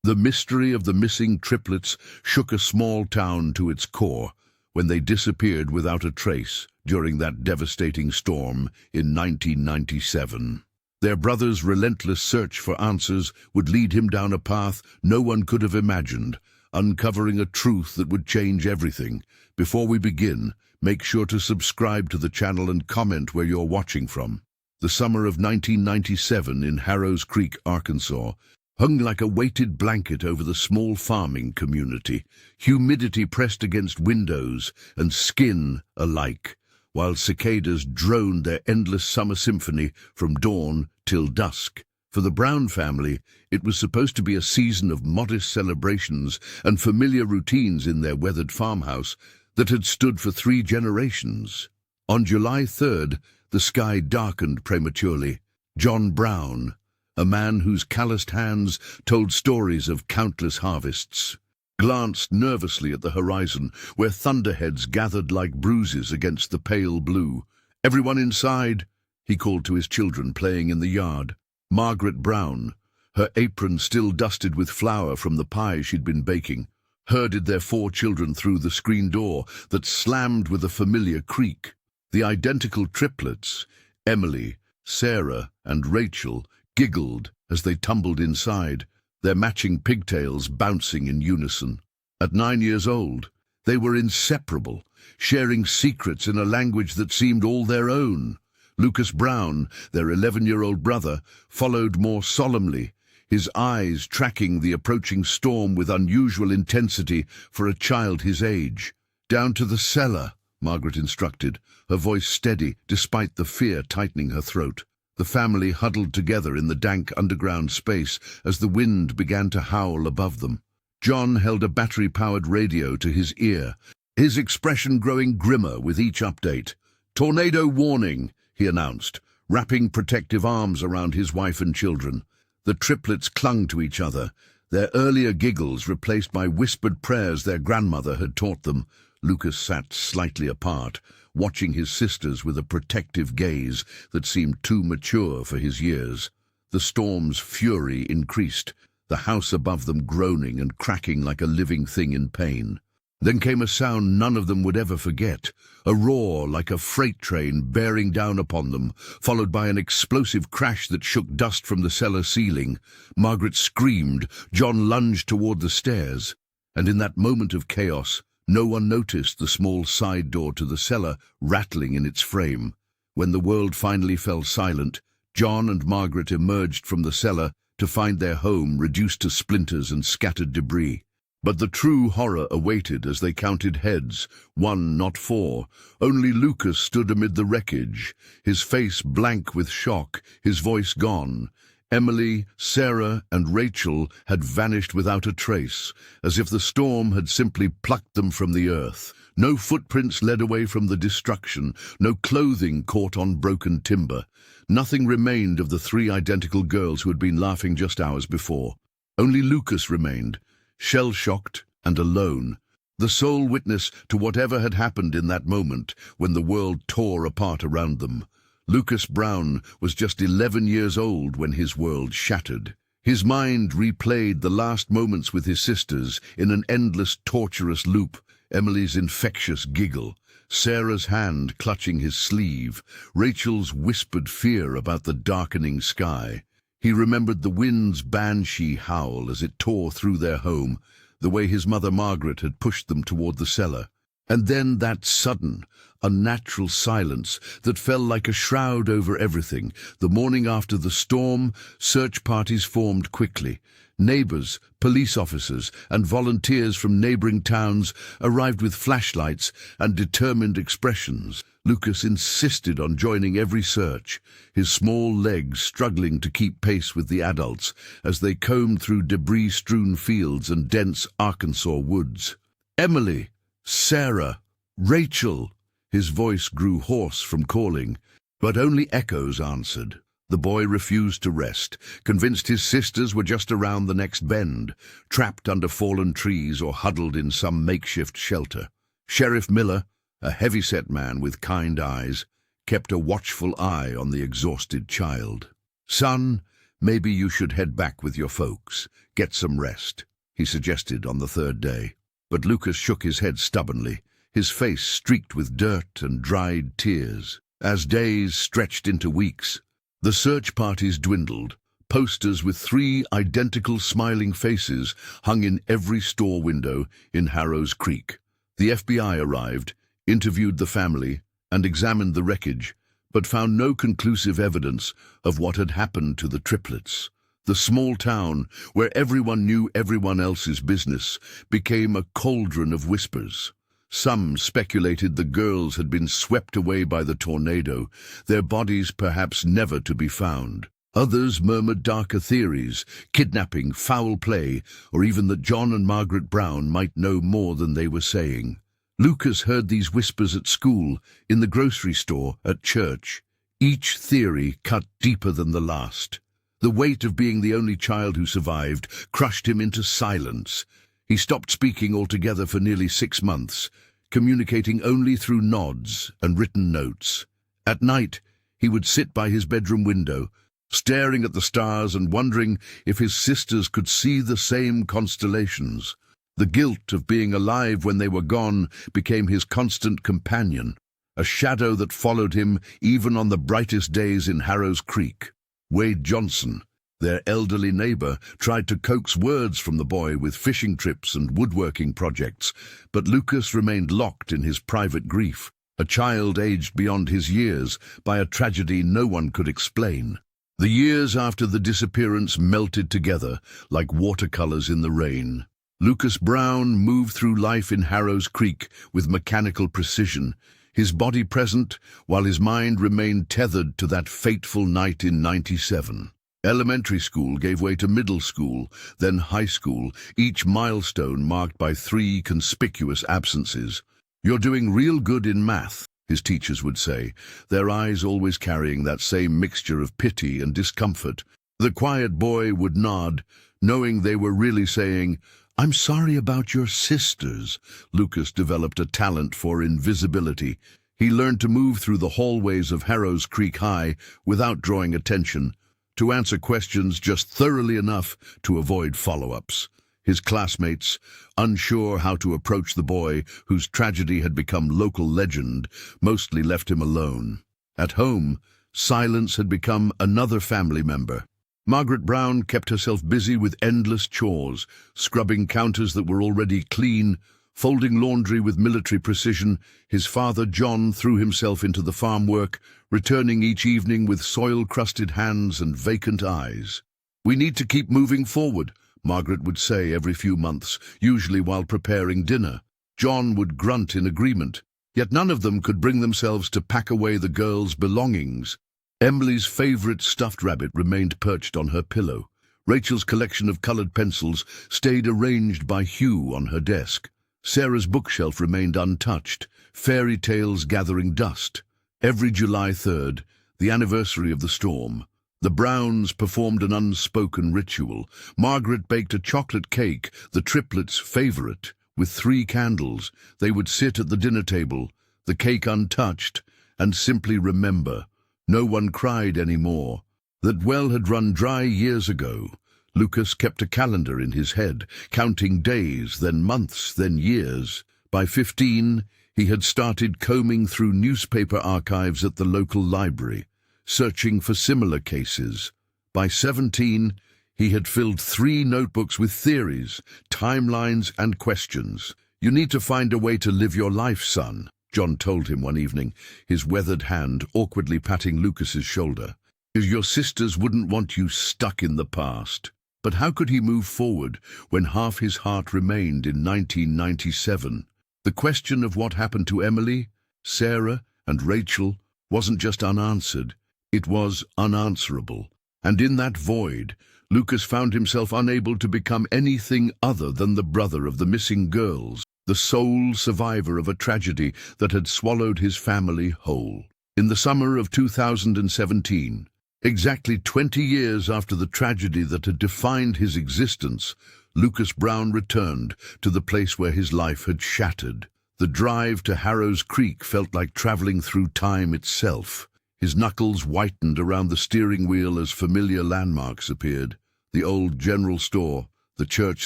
The mystery of the missing triplets shook a small town to its core when they disappeared without a trace during that devastating storm in 1997. Their brother's relentless search for answers would lead him down a path no one could have imagined, uncovering a truth that would change everything. Before we begin, make sure to subscribe to the channel and comment where you're watching from. The summer of 1997 in Harrows Creek, Arkansas, hung like a weighted blanket over the small farming community, humidity pressed against windows and skin alike, while cicadas droned their endless summer symphony from dawn till dusk. For the Brown family, it was supposed to be a season of modest celebrations and familiar routines in their weathered farmhouse that had stood for 3 generations. On July 3rd, the sky darkened prematurely. John Brown, a man whose calloused hands told stories of countless harvests, glanced nervously at the horizon, where thunderheads gathered like bruises against the pale blue. "Everyone inside," he called to his children playing in the yard. Margaret Brown, her apron still dusted with flour from the pie she'd been baking, herded their 4 children through the screen door that slammed with a familiar creak. The identical triplets, Emily, Sarah, and Rachel, giggled as they tumbled inside, their matching pigtails bouncing in unison. At 9 years old, they were inseparable, sharing secrets in a language that seemed all their own. Lucas Brown, their 11-year-old brother, followed more solemnly, his eyes tracking the approaching storm with unusual intensity for a child his age. "Down to the cellar," Margaret instructed, her voice steady despite the fear tightening her throat. The family huddled together in the dank underground space as the wind began to howl above them. John held a battery-powered radio to his ear, his expression growing grimmer with each update. "Tornado warning," he announced, wrapping protective arms around his wife and children. The triplets clung to each other, their earlier giggles replaced by whispered prayers their grandmother had taught them. Lucas sat slightly apart, watching his sisters with a protective gaze that seemed too mature for his years. The storm's fury increased, the house above them groaning and cracking like a living thing in pain. Then came a sound none of them would ever forget, a roar like a freight train bearing down upon them, followed by an explosive crash that shook dust from the cellar ceiling. Margaret screamed, John lunged toward the stairs, and in that moment of chaos, no one noticed the small side door to the cellar rattling in its frame. When the world finally fell silent, John and Margaret emerged from the cellar to find their home reduced to splinters and scattered debris. But the true horror awaited as they counted heads, 1, not 4. Only Lucas stood amid the wreckage, his face blank with shock, his voice gone. Emily, Sarah, and Rachel had vanished without a trace, as if the storm had simply plucked them from the earth. No footprints led away from the destruction, no clothing caught on broken timber. Nothing remained of the 3 identical girls who had been laughing just hours before. Only Lucas remained, shell-shocked and alone, the sole witness to whatever had happened in that moment when the world tore apart around them. Lucas Brown was just 11 years old when his world shattered. His mind replayed the last moments with his sisters in an endless, torturous loop. Emily's infectious giggle, Sarah's hand clutching his sleeve, Rachel's whispered fear about the darkening sky. He remembered the wind's banshee howl as it tore through their home, the way his mother Margaret had pushed them toward the cellar. And then that sudden, unnatural silence that fell like a shroud over everything. The morning after the storm, search parties formed quickly. Neighbors, police officers, and volunteers from neighboring towns arrived with flashlights and determined expressions. Lucas insisted on joining every search, his small legs struggling to keep pace with the adults as they combed through debris-strewn fields and dense Arkansas woods. "Emily! Sarah! Rachel!" His voice grew hoarse from calling, but only echoes answered. The boy refused to rest, convinced his sisters were just around the next bend, trapped under fallen trees or huddled in some makeshift shelter. Sheriff Miller, a heavy-set man with kind eyes, kept a watchful eye on the exhausted child. "Son, Maybe you should head back with your folks. Get some rest, he suggested on the third day. But Lucas shook his head stubbornly, his face streaked with dirt and dried tears. As days stretched into weeks, the search parties dwindled. Posters with 3 identical smiling faces hung in every store window in Harrows Creek. The FBI arrived, interviewed the family, and examined the wreckage, but found no conclusive evidence of what had happened to the triplets. The small town, where everyone knew everyone else's business, became a cauldron of whispers. Some speculated the girls had been swept away by the tornado, their bodies perhaps never to be found. Others murmured darker theories, kidnapping, foul play, or even that John and Margaret Brown might know more than they were saying. Lucas heard these whispers at school, in the grocery store, at church. Each theory cut deeper than the last. The weight of being the only child who survived crushed him into silence. He stopped speaking altogether for nearly 6 months, communicating only through nods and written notes. At night, he would sit by his bedroom window, staring at the stars and wondering if his sisters could see the same constellations. The guilt of being alive when they were gone became his constant companion, a shadow that followed him even on the brightest days in Harrows Creek. Wade Johnson, their elderly neighbor, tried to coax words from the boy with fishing trips and woodworking projects, but Lucas remained locked in his private grief, a child aged beyond his years by a tragedy no one could explain. The years after the disappearance melted together like watercolors in the rain. Lucas Brown moved through life in Harrows Creek with mechanical precision, his body present while his mind remained tethered to that fateful night in '97. Elementary school gave way to middle school, then high school, each milestone marked by 3 conspicuous absences. "You're doing real good in math," his teachers would say, their eyes always carrying that same mixture of pity and discomfort. The quiet boy would nod, knowing they were really saying, "I'm sorry about your sisters." Lucas developed a talent for invisibility. He learned to move through the hallways of Harrows Creek High without drawing attention, to answer questions just thoroughly enough to avoid follow-ups. His classmates, unsure how to approach the boy whose tragedy had become local legend, mostly left him alone. At home, silence had become another family member. Margaret Brown kept herself busy with endless chores, scrubbing counters that were already clean, folding laundry with military precision. His father, John, threw himself into the farm work, returning each evening with soil-crusted hands and vacant eyes. "We need to keep moving forward," Margaret would say every few months, usually while preparing dinner. John would grunt in agreement, yet none of them could bring themselves to pack away the girls' belongings. Emily's favorite stuffed rabbit remained perched on her pillow. Rachel's collection of colored pencils stayed arranged by hue on her desk. Sarah's bookshelf remained untouched, fairy tales gathering dust. Every July 3rd, the anniversary of the storm, the Browns performed an unspoken ritual. Margaret baked a chocolate cake, the triplets' favorite, with 3 candles. They would sit at the dinner table, the cake untouched, and simply remember. No one cried anymore. That well had run dry years ago. Lucas kept a calendar in his head, counting days, then months, then years. By 15, he had started combing through newspaper archives at the local library, searching for similar cases. By 17, he had filled 3 notebooks with theories, timelines, and questions. "You need to find a way to live your life, son," John told him one evening, his weathered hand awkwardly patting Lucas's shoulder. "Your sisters wouldn't want you stuck in the past." But how could he move forward when half his heart remained in 1997? The question of what happened to Emily, Sarah, and Rachel wasn't just unanswered, it was unanswerable. And in that void, Lucas found himself unable to become anything other than the brother of the missing girls, the sole survivor of a tragedy that had swallowed his family whole. In the summer of 2017, exactly 20 years after the tragedy that had defined his existence, Lucas Brown returned to the place where his life had shattered. The drive to Harrows Creek felt like traveling through time itself. His knuckles whitened around the steering wheel as familiar landmarks appeared. The old general store, the church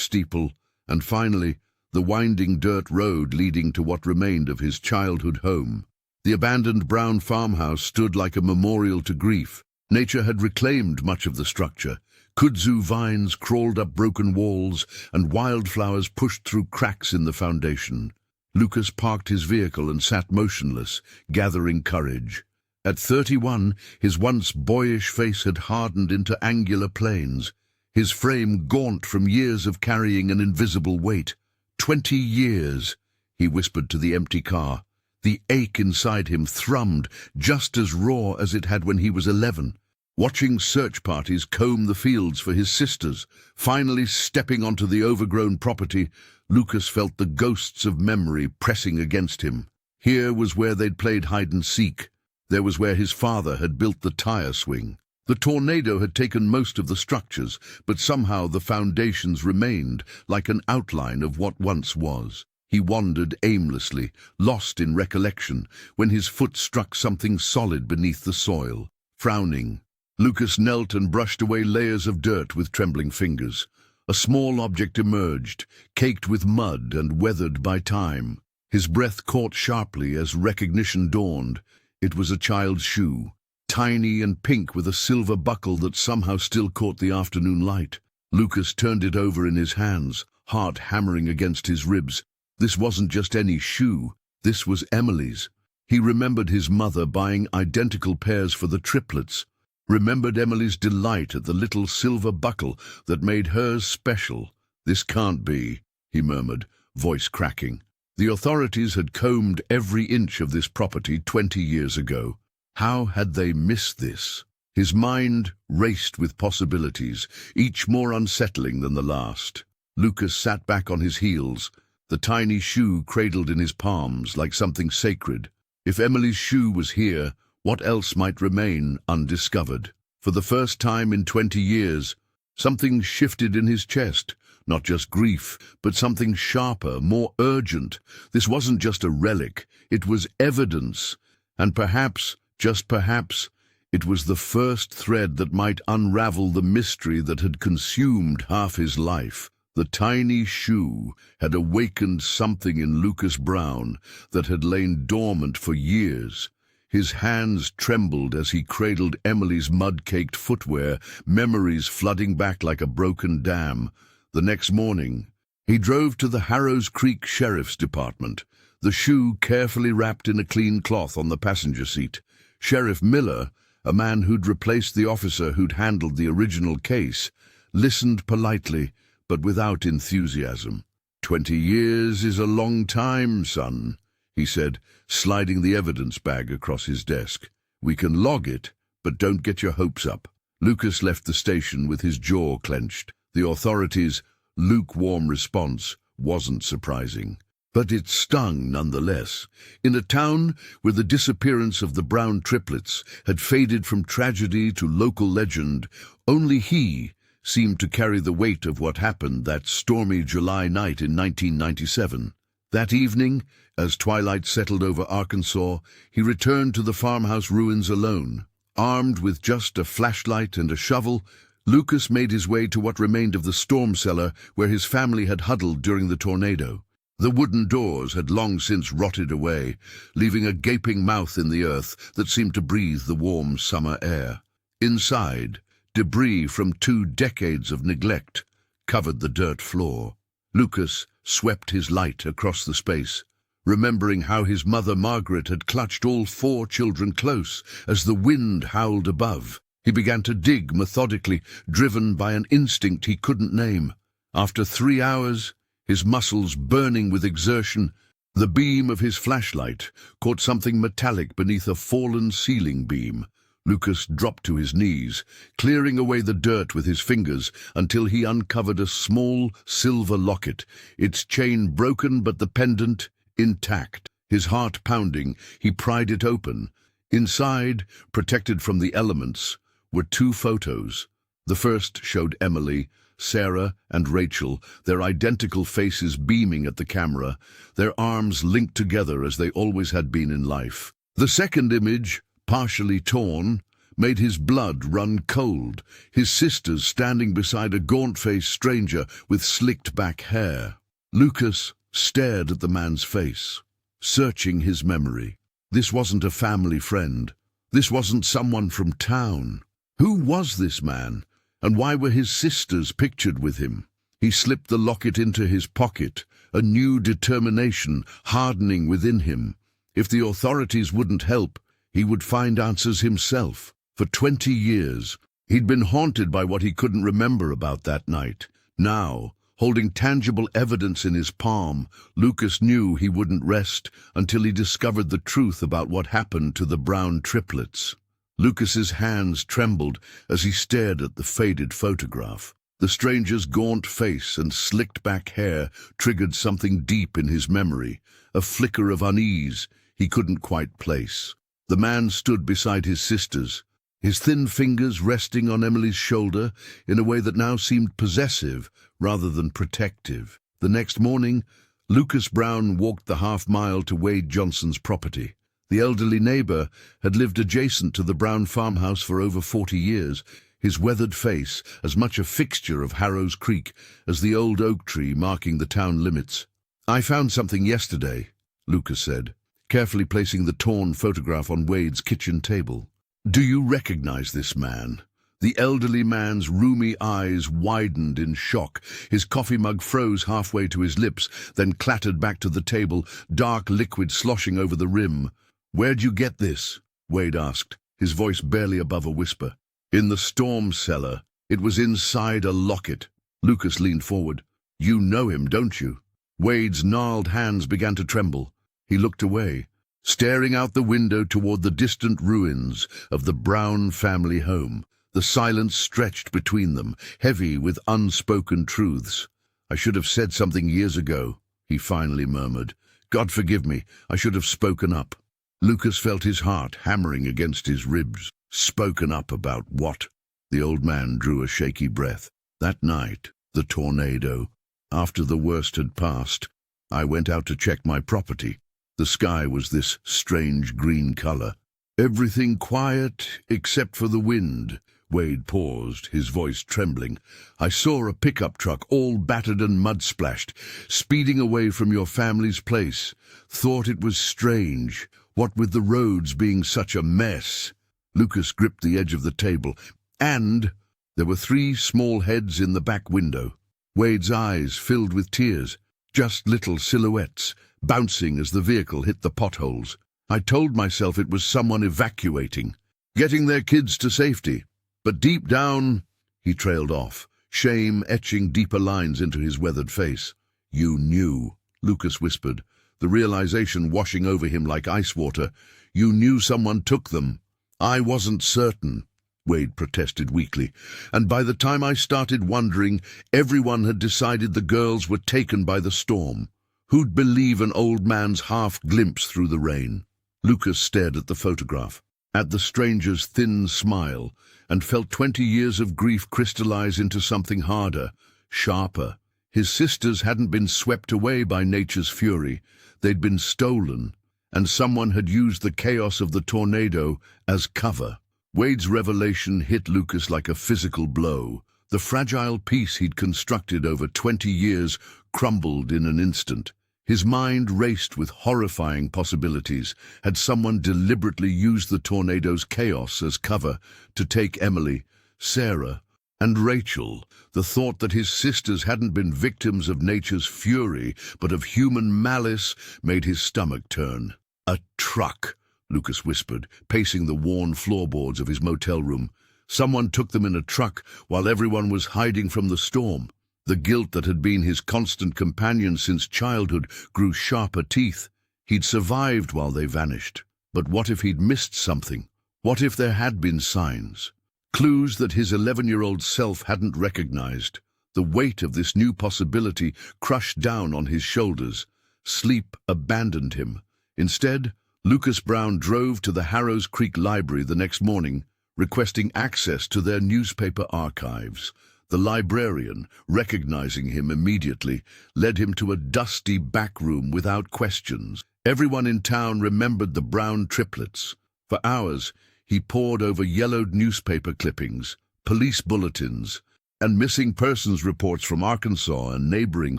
steeple, and finally, the winding dirt road leading to what remained of his childhood home. The abandoned brown farmhouse stood like a memorial to grief. Nature had reclaimed much of the structure. Kudzu vines crawled up broken walls, and wildflowers pushed through cracks in the foundation. Lucas parked his vehicle and sat motionless, gathering courage. At 31, his once boyish face had hardened into angular planes, his frame gaunt from years of carrying an invisible weight. 20 years, he whispered to the empty car. The ache inside him thrummed just as raw as it had when he was 11. Watching search parties comb the fields for his sisters, finally stepping onto the overgrown property, Lucas felt the ghosts of memory pressing against him. Here was where they'd played hide-and-seek. There was where his father had built the tire swing. The tornado had taken most of the structures, but somehow the foundations remained, like an outline of what once was. He wandered aimlessly, lost in recollection, when his foot struck something solid beneath the soil. Frowning, Lucas knelt and brushed away layers of dirt with trembling fingers. A small object emerged, caked with mud and weathered by time. His breath caught sharply as recognition dawned. It was a child's shoe, tiny and pink with a silver buckle that somehow still caught the afternoon light. Lucas turned it over in his hands, heart hammering against his ribs. This wasn't just any shoe, this was Emily's. He remembered his mother buying identical pairs for the triplets, remembered Emily's delight at the little silver buckle that made hers special. This can't be, he murmured, voice cracking. The authorities had combed every inch of this property 20 years ago. How had they missed this? His mind raced with possibilities, each more unsettling than the last. Lucas sat back on his heels, the tiny shoe cradled in his palms like something sacred. If Emily's shoe was here, what else might remain undiscovered? For the first time in 20 years, something shifted in his chest. Not just grief, but something sharper, more urgent. This wasn't just a relic, it was evidence. And perhaps, just perhaps, it was the first thread that might unravel the mystery that had consumed half his life. The tiny shoe had awakened something in Lucas Brown that had lain dormant for years. His hands trembled as he cradled Emily's mud-caked footwear, memories flooding back like a broken dam. The next morning, he drove to the Harrows Creek Sheriff's Department, the shoe carefully wrapped in a clean cloth on the passenger seat. Sheriff Miller, a man who'd replaced the officer who'd handled the original case, listened politely, but without enthusiasm. 20 years is a long time, son, he said, sliding the evidence bag across his desk. We can log it, but don't get your hopes up. Lucas left the station with his jaw clenched. The authorities' lukewarm response wasn't surprising. But it stung nonetheless. In a town where the disappearance of the Brown triplets had faded from tragedy to local legend, only he seemed to carry the weight of what happened that stormy July night in 1997. That evening, as twilight settled over Arkansas, he returned to the farmhouse ruins alone. Armed with just a flashlight and a shovel, Lucas made his way to what remained of the storm cellar where his family had huddled during the tornado. The wooden doors had long since rotted away, leaving a gaping mouth in the earth that seemed to breathe the warm summer air. Inside, debris from 2 decades of neglect covered the dirt floor. Lucas swept his light across the space, remembering how his mother Margaret had clutched all 4 children close as the wind howled above. He began to dig methodically, driven by an instinct he couldn't name. After 3 hours, his muscles burning with exertion, the beam of his flashlight caught something metallic beneath a fallen ceiling beam. Lucas dropped to his knees, clearing away the dirt with his fingers until he uncovered a small silver locket, its chain broken but the pendant intact. His heart pounding, he pried it open. Inside, protected from the elements, were 2 photos. The first showed Emily, Sarah, and Rachel, their identical faces beaming at the camera, their arms linked together as they always had been in life. The second image, partially torn, made his blood run cold, his sisters standing beside a gaunt-faced stranger with slicked-back hair. Lucas stared at the man's face, searching his memory. This wasn't a family friend. This wasn't someone from town. Who was this man, and why were his sisters pictured with him? He slipped the locket into his pocket, a new determination hardening within him. If the authorities wouldn't help, he would find answers himself. For 20 years, he'd been haunted by what he couldn't remember about that night. Now, holding tangible evidence in his palm, Lucas knew he wouldn't rest until he discovered the truth about what happened to the brown triplets. Lucas's hands trembled as he stared at the faded photograph. The stranger's gaunt face and slicked-back hair triggered something deep in his memory, a flicker of unease he couldn't quite place. The man stood beside his sisters, his thin fingers resting on Emily's shoulder in a way that now seemed possessive rather than protective. The next morning, Lucas Brown walked the half-mile to Wade Johnson's property. The elderly neighbor had lived adjacent to the Brown farmhouse for over 40 years, his weathered face as much a fixture of Harrow's Creek as the old oak tree marking the town limits. "I found something yesterday," Lucas said, carefully placing the torn photograph on Wade's kitchen table. "Do you recognize this man?" The elderly man's rheumy eyes widened in shock. His coffee mug froze halfway to his lips, then clattered back to the table, dark liquid sloshing over the rim. "Where'd you get this?" Wade asked, his voice barely above a whisper. "In the storm cellar. It was inside a locket." Lucas leaned forward. "You know him, don't you?" Wade's gnarled hands began to tremble. He looked away, staring out the window toward the distant ruins of the Brown family home. The silence stretched between them, heavy with unspoken truths. "I should have said something years ago," he finally murmured. "God forgive me, I should have spoken up." Lucas felt his heart hammering against his ribs. Spoken up about what? The old man drew a shaky breath. "That night, the tornado. After the worst had passed, I went out to check my property. The sky was this strange green color. Everything quiet except for the wind." Wade paused, his voice trembling. "I saw a pickup truck, all battered and mud-splashed, speeding away from your family's place. Thought it was strange, what with the roads being such a mess." Lucas gripped the edge of the table. "And there were 3 small heads in the back window." Wade's eyes filled with tears, just little silhouettes, bouncing as the vehicle hit the potholes. "I told myself it was someone evacuating, getting their kids to safety. But deep down," he trailed off, shame etching deeper lines into his weathered face. "You knew," Lucas whispered, the realization washing over him like ice water. "You knew someone took them." "I wasn't certain," Wade protested weakly, "and by the time I started wondering, everyone had decided the girls were taken by the storm. Who'd believe an old man's half-glimpse through the rain?" Lucas stared at the photograph, at the stranger's thin smile, and felt 20 years of grief crystallize into something harder, sharper. His sisters hadn't been swept away by nature's fury. They'd been stolen, and someone had used the chaos of the tornado as cover. Wade's revelation hit Lucas like a physical blow. The fragile peace he'd constructed over 20 years crumbled in an instant. His mind raced with horrifying possibilities. Had someone deliberately used the tornado's chaos as cover to take Emily, Sarah, and Rachel? The thought that his sisters hadn't been victims of nature's fury, but of human malice, made his stomach turn. "A truck," Lucas whispered, pacing the worn floorboards of his motel room. "Someone took them in a truck while everyone was hiding from the storm." The guilt that had been his constant companion since childhood grew sharper teeth. He'd survived while they vanished. But what if he'd missed something? What if there had been signs? Clues that his 11-year-old self hadn't recognized. The weight of this new possibility crushed down on his shoulders. Sleep abandoned him. Instead, Lucas Brown drove to the Harrow's Creek Library the next morning, requesting access to their newspaper archives. The librarian, recognizing him immediately, led him to a dusty back room without questions. Everyone in town remembered the Brown triplets, For hours, he pored over yellowed newspaper clippings, police bulletins, and missing persons reports from Arkansas and neighboring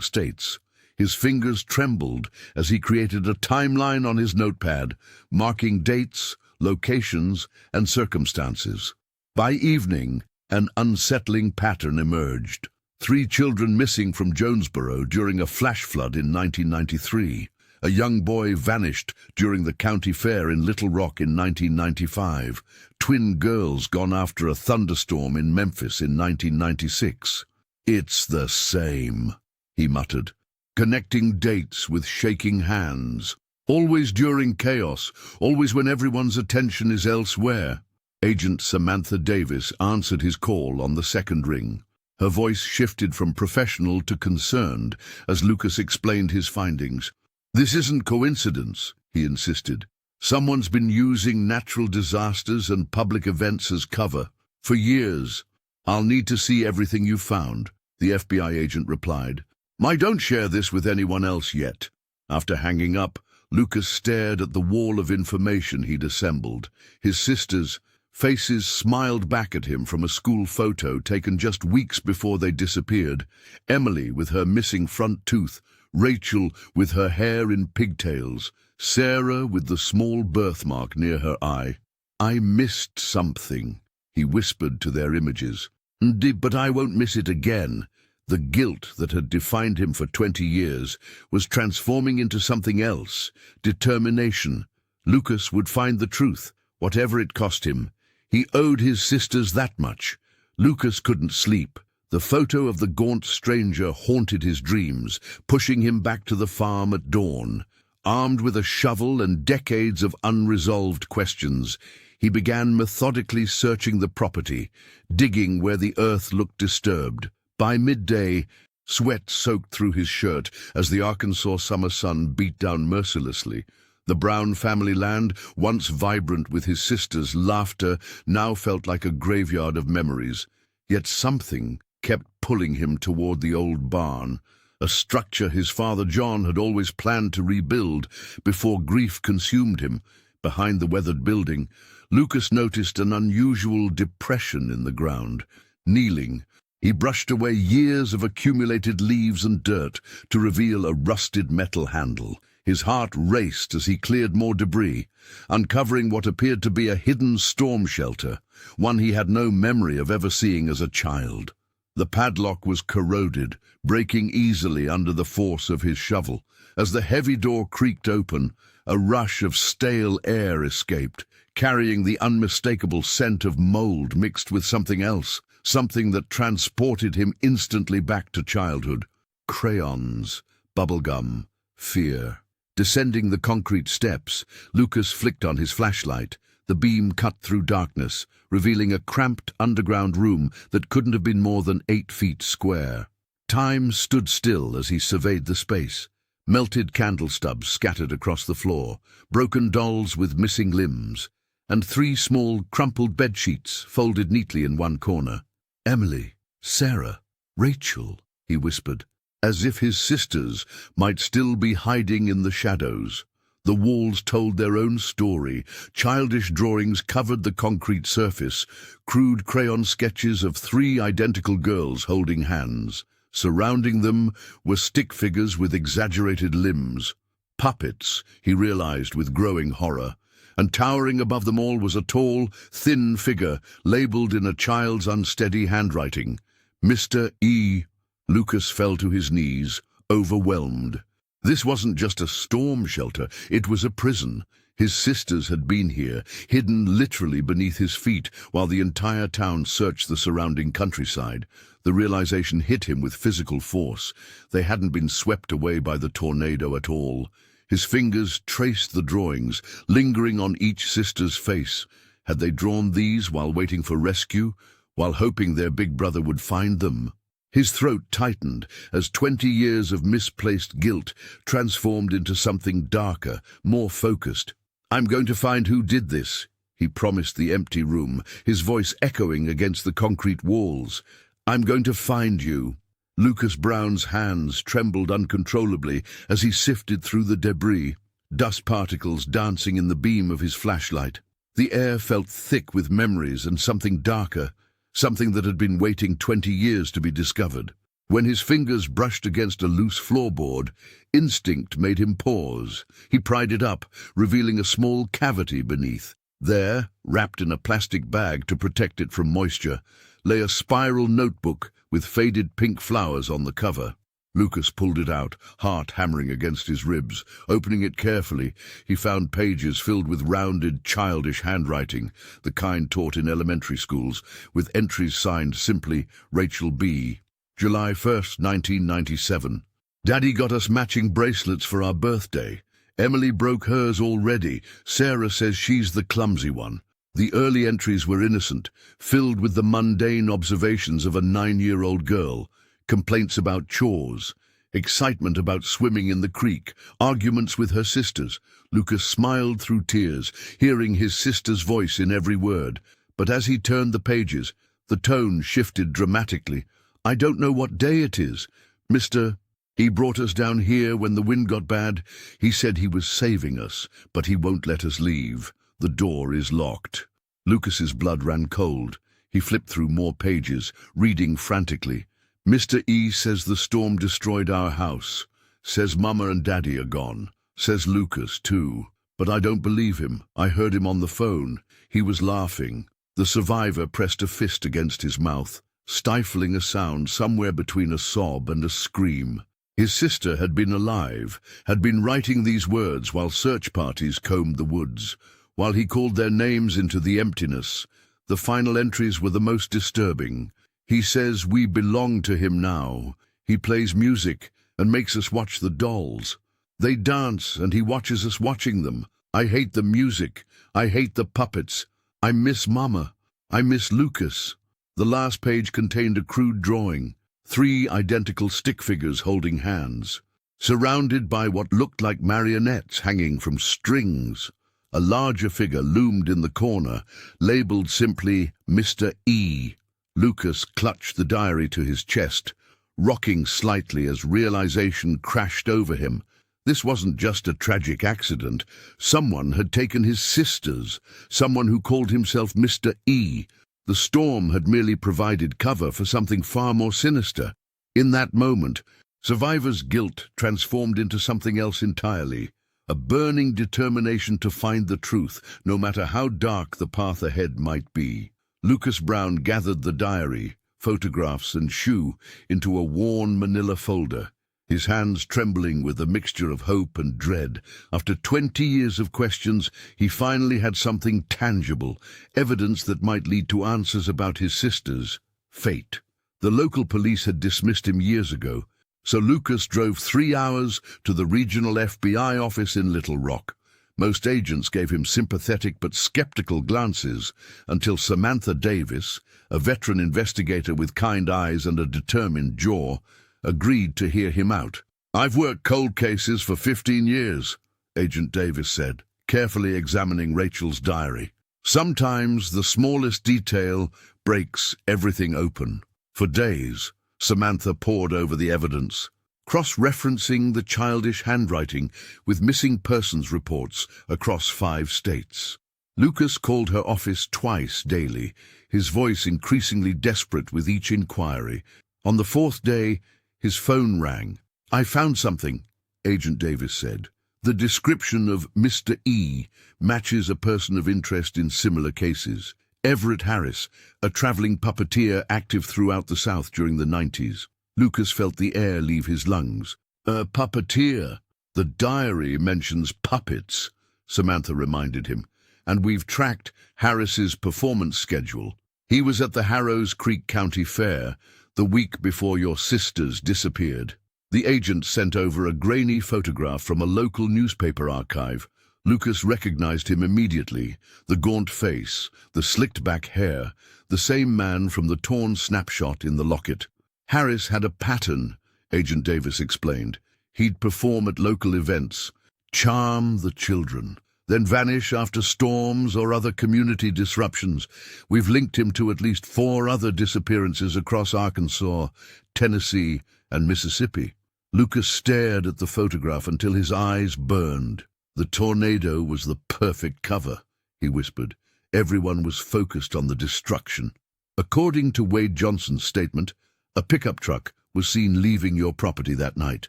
states. His fingers trembled as he created a timeline on his notepad, marking dates, locations, and circumstances. By evening, an unsettling pattern emerged. 3 children missing from Jonesboro during a flash flood in 1993. A young boy vanished during the county fair in Little Rock in 1995. Twin girls gone after a thunderstorm in Memphis in 1996. "It's the same," he muttered, connecting dates with shaking hands. Always during chaos, always when everyone's attention is elsewhere. Agent Samantha Davis answered his call on the second ring. Her voice shifted from professional to concerned as Lucas explained his findings. "This isn't coincidence," he insisted. "Someone's been using natural disasters and public events as cover for years. I'll need to see everything you found," the FBI agent replied. "I don't share this with anyone else yet." After hanging up, Lucas stared at the wall of information he'd assembled. His sisters' faces smiled back at him from a school photo taken just weeks before they disappeared. Emily with her missing front tooth, Rachel with her hair in pigtails, Sarah with the small birthmark near her eye. "I missed something," he whispered to their images. "But I won't miss it again." The guilt that had defined him for 20 years was transforming into something else, determination. Lucas would find the truth, whatever it cost him. He owed his sisters that much. Lucas couldn't sleep. The photo of the gaunt stranger haunted his dreams, pushing him back to the farm at dawn. Armed with a shovel and decades of unresolved questions, he began methodically searching the property, digging where the earth looked disturbed. By midday, sweat soaked through his shirt as the Arkansas summer sun beat down mercilessly. The Brown family land, once vibrant with his sister's laughter, now felt like a graveyard of memories. Yet something kept pulling him toward the old barn, a structure his father John had always planned to rebuild before grief consumed him. Behind the weathered building, Lucas noticed an unusual depression in the ground. Kneeling, he brushed away years of accumulated leaves and dirt to reveal a rusted metal handle. His heart raced as he cleared more debris, uncovering what appeared to be a hidden storm shelter, one he had no memory of ever seeing as a child. The padlock was corroded, breaking easily under the force of his shovel. As the heavy door creaked open, a rush of stale air escaped, carrying the unmistakable scent of mold mixed with something else, something that transported him instantly back to childhood. Crayons, bubblegum, fear. Descending the concrete steps, Lucas flicked on his flashlight. The beam cut through darkness, revealing a cramped underground room that couldn't have been more than 8 feet square. Time stood still as he surveyed the space. Melted candle stubs scattered across the floor, broken dolls with missing limbs, and 3 small, crumpled bedsheets folded neatly in one corner. "Emily, Sarah, Rachel," he whispered, as if his sisters might still be hiding in the shadows. The walls told their own story. Childish drawings covered the concrete surface, crude crayon sketches of 3 identical girls holding hands. Surrounding them were stick figures with exaggerated limbs. Puppets, he realized with growing horror. And towering above them all was a tall, thin figure, labeled in a child's unsteady handwriting. Mr. E. Lucas fell to his knees, overwhelmed. This wasn't just a storm shelter, it was a prison. His sisters had been here, hidden literally beneath his feet, while the entire town searched the surrounding countryside. The realization hit him with physical force. They hadn't been swept away by the tornado at all. His fingers traced the drawings, lingering on each sister's face. Had they drawn these while waiting for rescue, while hoping their big brother would find them? His throat tightened as 20 years of misplaced guilt transformed into something darker, more focused. "I'm going to find who did this," he promised the empty room, his voice echoing against the concrete walls. "I'm going to find you." Lucas Brown's hands trembled uncontrollably as he sifted through the debris, dust particles dancing in the beam of his flashlight. The air felt thick with memories and something darker, something that had been waiting 20 years to be discovered. When his fingers brushed against a loose floorboard, instinct made him pause. He pried it up, revealing a small cavity beneath. There, wrapped in a plastic bag to protect it from moisture, lay a spiral notebook with faded pink flowers on the cover. Lucas pulled it out, heart hammering against his ribs. Opening it carefully, he found pages filled with rounded, childish handwriting, the kind taught in elementary schools, with entries signed simply Rachel B. July 1st, 1997. Daddy got us matching bracelets for our birthday. Emily broke hers already. Sarah says she's the clumsy one. The early entries were innocent, filled with the mundane observations of a 9-year-old girl. Complaints about chores, excitement about swimming in the creek, arguments with her sisters. Lucas smiled through tears, hearing his sister's voice in every word. But as he turned the pages, the tone shifted dramatically. "I don't know what day it is. Mr. He brought us down here when the wind got bad. He said he was saving us, but he won't let us leave. The door is locked." Lucas's blood ran cold. He flipped through more pages, reading frantically. "Mr. E says the storm destroyed our house. Says Mama and Daddy are gone. Says Lucas, too. But I don't believe him. I heard him on the phone. He was laughing." The survivor pressed a fist against his mouth, stifling a sound somewhere between a sob and a scream. His sister had been alive, had been writing these words while search parties combed the woods, while he called their names into the emptiness. The final entries were the most disturbing. "He says we belong to him now. He plays music and makes us watch the dolls. They dance and he watches us watching them. I hate the music. I hate the puppets. I miss Mama. I miss Lucas." The last page contained a crude drawing, 3 identical stick figures holding hands, surrounded by what looked like marionettes hanging from strings. A larger figure loomed in the corner, labeled simply Mr. E. Lucas clutched the diary to his chest, rocking slightly as realization crashed over him. This wasn't just a tragic accident. Someone had taken his sisters, someone who called himself Mr. E. The storm had merely provided cover for something far more sinister. In that moment, survivors' guilt transformed into something else entirely, a burning determination to find the truth, no matter how dark the path ahead might be. Lucas Brown gathered the diary, photographs and shoe into a worn manila folder, his hands trembling with a mixture of hope and dread. After 20 years of questions, he finally had something tangible, evidence that might lead to answers about his sister's fate. The local police had dismissed him years ago, so Lucas drove 3 hours to the regional FBI office in Little Rock. Most agents gave him sympathetic but skeptical glances until Samantha Davis, a veteran investigator with kind eyes and a determined jaw, agreed to hear him out. "I've worked cold cases for 15 years, Agent Davis said, carefully examining Rachel's diary. "Sometimes the smallest detail breaks everything open." For days, Samantha pored over the evidence, cross-referencing the childish handwriting with missing persons reports across 5 states. Lucas called her office twice daily, his voice increasingly desperate with each inquiry. On the 4th day, his phone rang. "I found something," Agent Davis said. "The description of Mr. E matches a person of interest in similar cases. Everett Harris, a traveling puppeteer active throughout the South during the 90s. Lucas felt the air leave his lungs. "A puppeteer? The diary mentions puppets," Samantha reminded him. "And we've tracked Harris's performance schedule. He was at the Harrows Creek County Fair the week before your sisters disappeared." The agent sent over a grainy photograph from a local newspaper archive. Lucas recognized him immediately. The gaunt face, the slicked-back hair, the same man from the torn snapshot in the locket. Harris had a pattern, Agent Davis explained. He'd perform at local events, charm the children, then vanish after storms or other community disruptions. We've linked him to at least 4 other disappearances across Arkansas, Tennessee, and Mississippi. Lucas stared at the photograph until his eyes burned. The tornado was the perfect cover. he whispered. Everyone was focused on the destruction. According to Wade Johnson's statement, a pickup truck was seen leaving your property that night,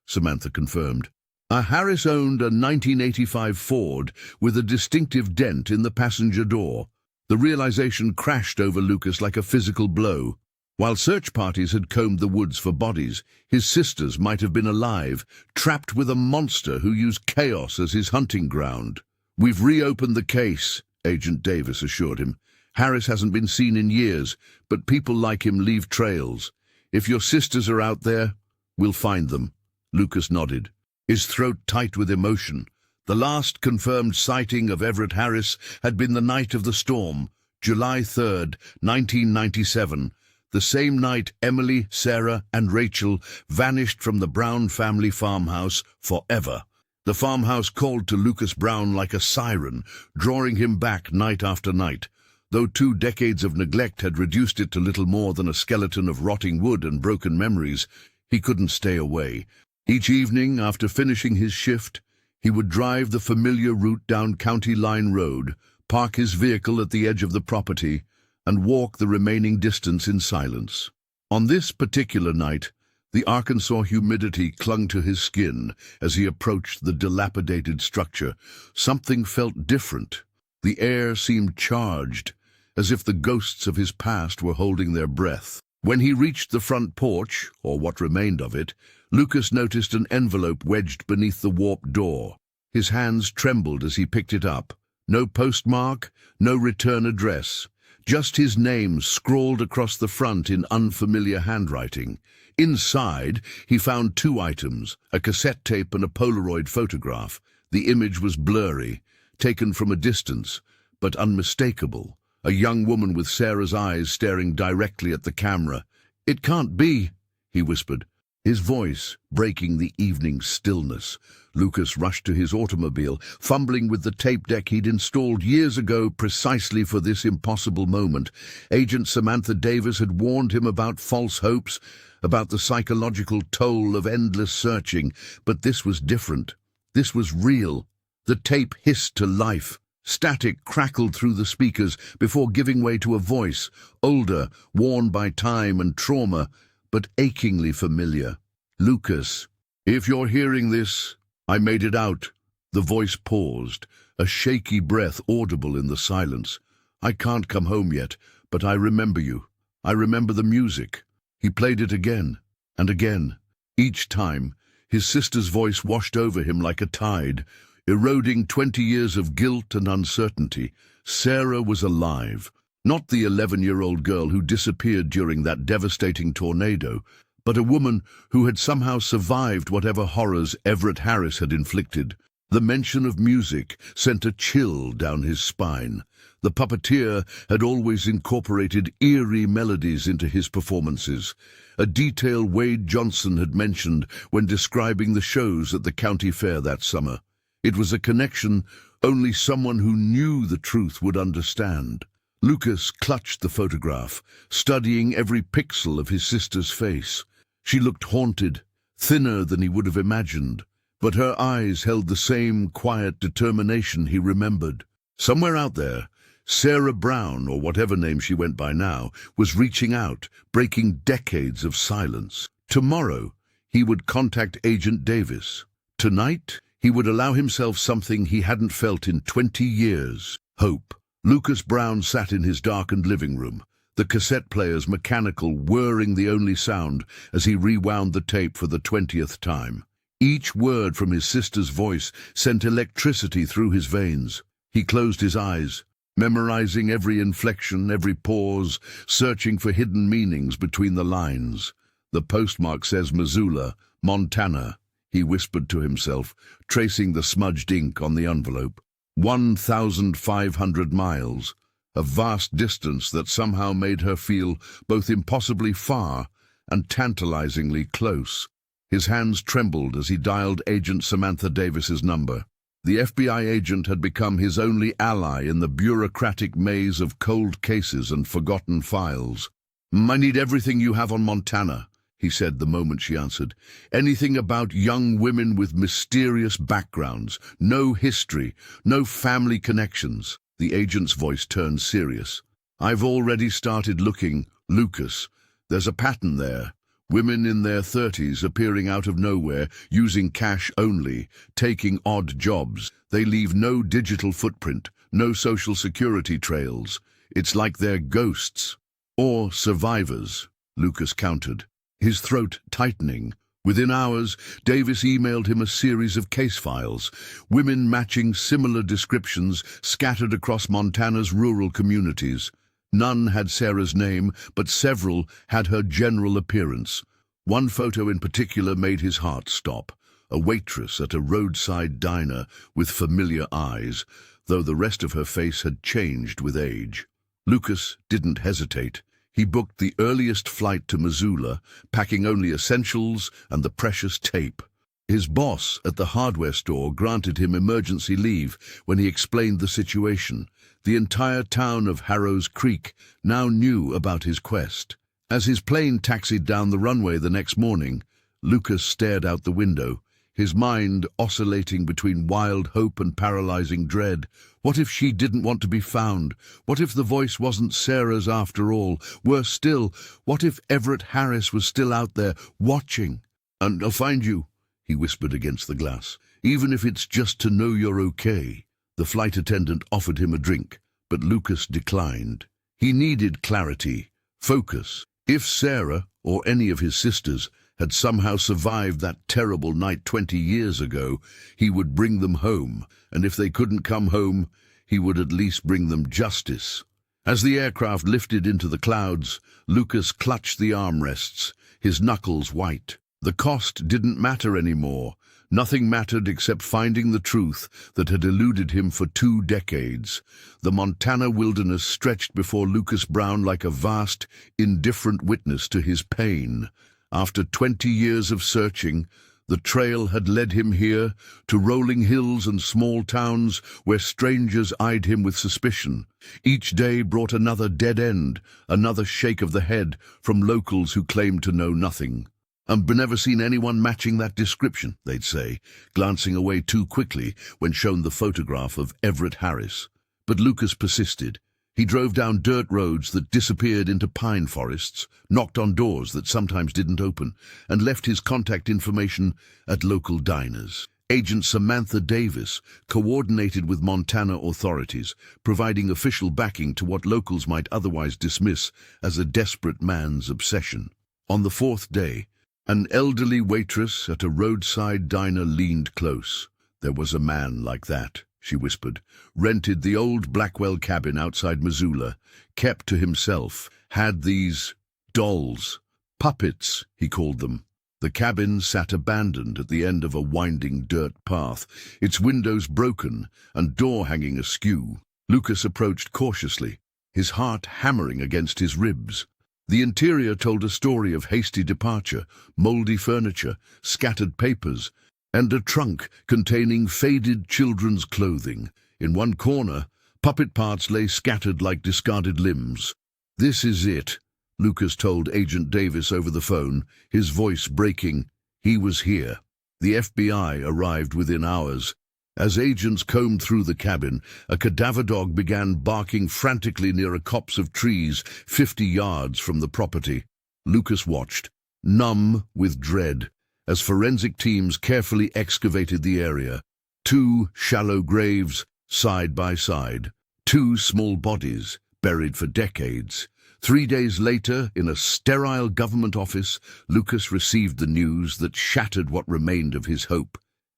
Samantha confirmed. Harris owned a 1985 Ford with a distinctive dent in the passenger door. The realization crashed over Lucas like a physical blow. While search parties had combed the woods for bodies, his sisters might have been alive, trapped with a monster who used chaos as his hunting ground. "We've reopened the case," Agent Davis assured him. "Harris hasn't been seen in years, but people like him leave trails. If your sisters are out there, we'll find them." Lucas nodded, his throat tight with emotion. The last confirmed sighting of Everett Harris had been the night of the storm, July 3rd, 1997, the same night Emily, Sarah, and Rachel vanished from the Brown family farmhouse forever. The farmhouse called to Lucas Brown like a siren, drawing him back night after night. Though 2 decades of neglect had reduced it to little more than a skeleton of rotting wood and broken memories, he couldn't stay away. Each evening, after finishing his shift, he would drive the familiar route down County Line Road, park his vehicle at the edge of the property, and walk the remaining distance in silence. On this particular night, the Arkansas humidity clung to his skin as he approached the dilapidated structure. Something felt different. The air seemed charged, as if the ghosts of his past were holding their breath. When he reached the front porch, or what remained of it, Lucas noticed an envelope wedged beneath the warped door. His hands trembled as he picked it up. No postmark, no return address. Just his name scrawled across the front in unfamiliar handwriting. Inside, he found 2 items, a cassette tape and a Polaroid photograph. The image was blurry, taken from a distance, but unmistakable. A young woman with Sarah's eyes staring directly at the camera. "It can't be," he whispered, his voice breaking the evening stillness. Lucas rushed to his automobile, fumbling with the tape deck he'd installed years ago precisely for this impossible moment. Agent Samantha Davis had warned him about false hopes, about the psychological toll of endless searching, but this was different. This was real. The tape hissed to life. Static crackled through the speakers before giving way to a voice, older, worn by time and trauma, but achingly familiar. "Lucas, if you're hearing this, I made it out." The voice paused, a shaky breath audible in the silence. "I can't come home yet, but I remember you. I remember the music." He played it again and again. Each time, his sister's voice washed over him like a tide, eroding 20 years of guilt and uncertainty. Sarah was alive. Not the 11-year-old girl who disappeared during that devastating tornado, but a woman who had somehow survived whatever horrors Everett Harris had inflicted. The mention of music sent a chill down his spine. The puppeteer had always incorporated eerie melodies into his performances, a detail Wade Johnson had mentioned when describing the shows at the county fair that summer. It was a connection only someone who knew the truth would understand. Lucas clutched the photograph, studying every pixel of his sister's face. She looked haunted, thinner than he would have imagined, but her eyes held the same quiet determination he remembered. Somewhere out there, Sarah Brown, or whatever name she went by now, was reaching out, breaking decades of silence. Tomorrow, he would contact Agent Davis. Tonight, he would allow himself something he hadn't felt in 20 years, hope. Lucas Brown sat in his darkened living room, the cassette player's mechanical whirring the only sound as he rewound the tape for the 20th time. Each word from his sister's voice sent electricity through his veins. He closed his eyes, memorizing every inflection, every pause, searching for hidden meanings between the lines. "The postmark says Missoula, Montana," he whispered to himself, tracing the smudged ink on the envelope. 1,500 miles, a vast distance that somehow made her feel both impossibly far and tantalizingly close. His hands trembled as he dialed Agent Samantha Davis's number. The FBI agent had become his only ally in the bureaucratic maze of cold cases and forgotten files. "I need everything you have on Montana," he said the moment she answered. "Anything about young women with mysterious backgrounds, no history, no family connections." The agent's voice turned serious. "I've already started looking, Lucas. There's a pattern there. Women in their 30s appearing out of nowhere, using cash only, taking odd jobs. They leave no digital footprint, no social security trails. It's like they're ghosts. Or survivors," Lucas countered, his throat tightening. Within hours, Davis emailed him a series of case files, women matching similar descriptions scattered across Montana's rural communities. None had Sarah's name, but several had her general appearance. One photo in particular made his heart stop. A waitress at a roadside diner with familiar eyes, though the rest of her face had changed with age. Lucas didn't hesitate. He booked the earliest flight to Missoula, packing only essentials and the precious tape. His boss at the hardware store granted him emergency leave when he explained the situation. The entire town of Harrow's Creek now knew about his quest. As his plane taxied down the runway the next morning, Lucas stared out the window, his mind oscillating between wild hope and paralyzing dread. What if she didn't want to be found? What if the voice wasn't Sarah's after all? Worse still, what if Everett Harris was still out there, watching? "And I'll find you," he whispered against the glass, "even if it's just to know you're okay." The flight attendant offered him a drink, but Lucas declined. He needed clarity, focus. If Sarah, or any of his sisters, had somehow survived that terrible night 20 years ago, he would bring them home, and if they couldn't come home, he would at least bring them justice. As the aircraft lifted into the clouds, Lucas clutched the armrests, his knuckles white. The cost didn't matter anymore. Nothing mattered except finding the truth that had eluded him for 2 decades. The Montana wilderness stretched before Lucas Brown like a vast, indifferent witness to his pain. After 20 years of searching, the trail had led him here, to rolling hills and small towns where strangers eyed him with suspicion. Each day brought another dead end, another shake of the head from locals who claimed to know nothing. "I've never seen anyone matching that description," they'd say, glancing away too quickly when shown the photograph of Everett Harris. But Lucas persisted. He drove down dirt roads that disappeared into pine forests, knocked on doors that sometimes didn't open, and left his contact information at local diners. Agent Samantha Davis coordinated with Montana authorities, providing official backing to what locals might otherwise dismiss as a desperate man's obsession. On the 4th day, an elderly waitress at a roadside diner leaned close. "There was a man like that," she whispered, "rented the old Blackwell cabin outside Missoula, kept to himself, had these dolls, puppets, he called them." The cabin sat abandoned at the end of a winding dirt path, its windows broken and door hanging askew. Lucas approached cautiously, his heart hammering against his ribs. The interior told a story of hasty departure, mouldy furniture, scattered papers, and a trunk containing faded children's clothing. In one corner, puppet parts lay scattered like discarded limbs. "This is it," Lucas told Agent Davis over the phone, his voice breaking. He was here. The FBI arrived within hours. As agents combed through the cabin, a cadaver dog began barking frantically near a copse of trees 50 yards from the property. Lucas watched, numb with dread, as forensic teams carefully excavated the area. 2 shallow graves, side by side. 2 small bodies, buried for decades. 3 days later, in a sterile government office, Lucas received the news that shattered what remained of his hope.